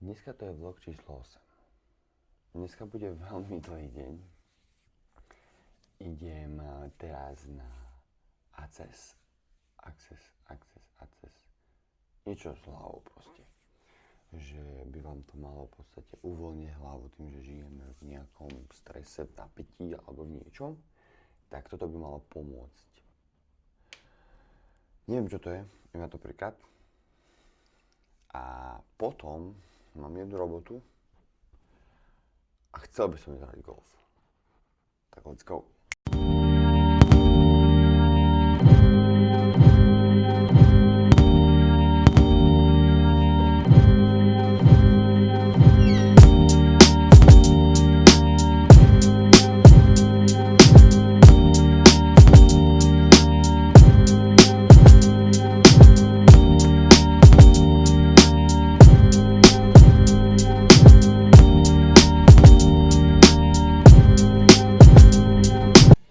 Dneska to je vlog číslo 8. Dneska bude veľmi dlhý deň. Idem teraz na Access. Niečo s hlavou proste. Že by vám to malo v podstate uvoľniť hlavu tým, že žijeme v nejakom strese, napätí alebo v niečom. Tak toto by malo pomôcť. Neviem, čo to je. Idem na to prvýkrát. A potom mám jednu robotu a chcel by som ísť hrať golf. Tak let's go.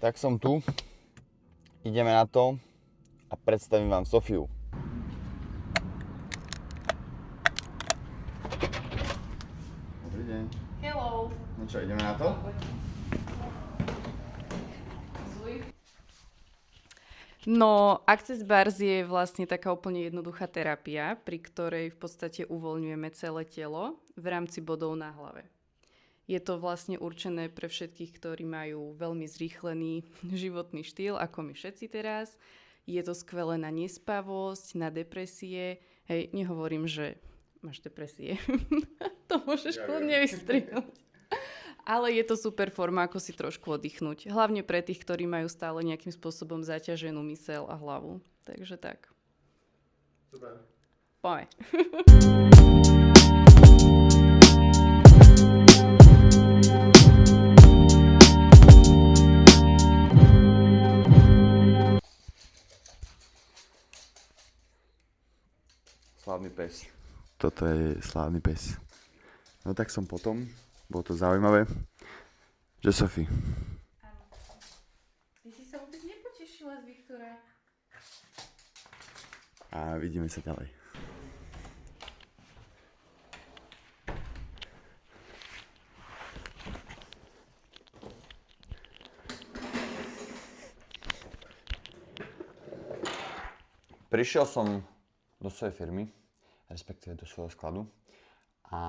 Tak som tu, ideme na to a predstavím vám Sofiu. Dobrý deň. Hello. No čo, ideme na to? No, Access Bars je vlastne taká úplne jednoduchá terapia, pri ktorej v podstate uvoľňujeme celé telo v rámci bodov na hlave. Je to vlastne určené pre všetkých, ktorí majú veľmi zrýchlený životný štýl, ako my všetci teraz. Je to skvelé na nespavosť, na depresie. Hej, nehovorím, že máš depresie. To môžeš kľudne vystrihnúť. Ale je to super forma, ako si trošku oddychnúť. Hlavne pre tých, ktorí majú stále nejakým spôsobom zaťaženú myseľ a hlavu. Takže tak. Super. Poďme. Slávny pes. Toto je slávny pes. No tak som potom, bolo to zaujímavé, že Sofi. Ty si sa vôbec nepotešila z Viktora. A vidíme sa ďalej. Prišiel som do svojej firmy, respektíve do svojho skladu a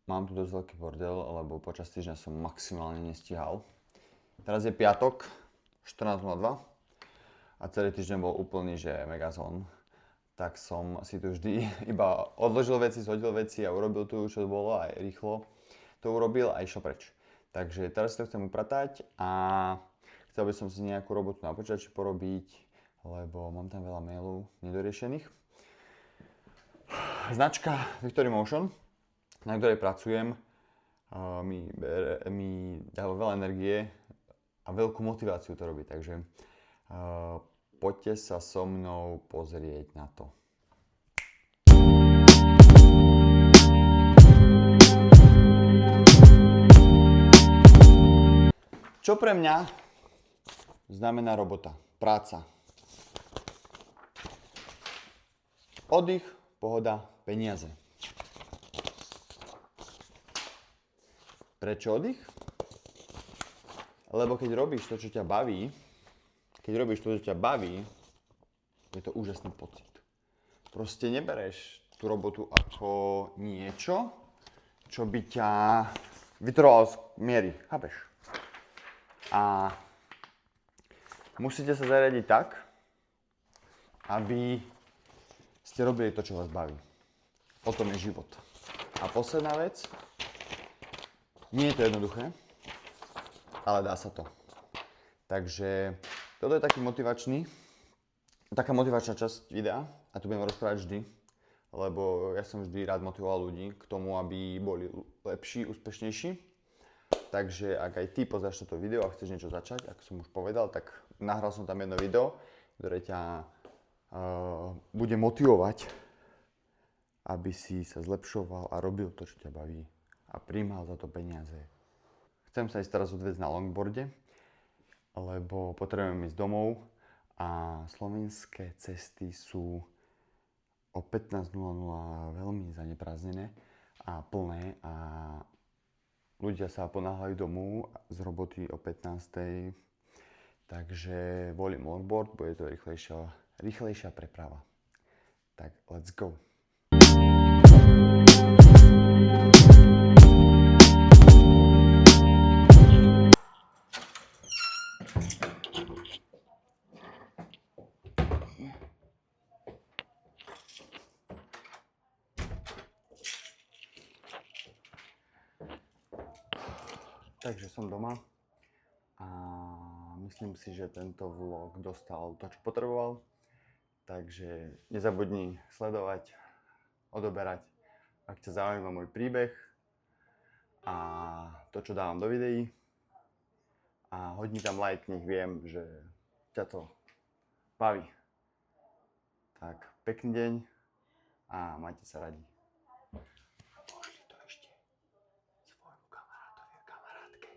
mám tu dosť veľký bordel, lebo počas týždňa som maximálne nestíhal. Teraz je piatok, 14.02 a celý týždeň bol úplný, že megazón. Tak som si tu vždy iba odložil veci, zhodil veci a urobil tu, čo bolo, aj rýchlo to urobil a išiel preč. Takže teraz si to chcem upratať a chcel by som si nejakú robotu na počítači porobiť, lebo mám tam veľa mailov nedoriešených. Značka Victory Motion, na ktorej pracujem, mi dáva veľa energie a veľkú motiváciu to robiť, takže poďte sa so mnou pozrieť na to. Čo pre mňa znamená robota, práca? Oddych, pohoda, peniaze. Prečo oddych? Lebo keď robíš to, čo ťa baví, je to úžasný pocit. Proste nebereš tú robotu ako niečo, čo by ťa vytrvalo z miery, chápeš? A musíte sa zariadiť tak, aby ste robili to, čo vás baví. O tom je život. A posledná vec, nie je to jednoduché, ale dá sa to. Takže toto je taká motivačná časť videa a tu budem rozprávať vždy, lebo ja som vždy rád motivoval ľudí k tomu, aby boli lepší, úspešnejší. Takže ak aj ty pozráš toto video a chceš niečo začať, ako som už povedal, tak nahral som tam jedno video, ktoré ťa bude motivovať, aby si sa zlepšoval a robil to, čo ťa baví a prijímal za to peniaze. Chcem sa ísť teraz odviesť na longboarde, lebo potrebujem ísť domov a slovenské cesty sú o 15.00 veľmi zaneprázdnené a plné a ľudia sa ponáhľajú domov z roboty o 15. Takže volím longboard, bude to rýchlejšia preprava. Tak let's go. Takže som doma a myslím si, že tento vlog dostal to, čo potreboval. Takže nezabudni sledovať, odoberať, ak ťa zaujíma môj príbeh a to, čo dávam do videí. A hoď mi tam like, nech viem, že ťa to baví. Tak pekný deň a majte sa radi. Pošli to ešte svojmu kamarátovi a kamarátke.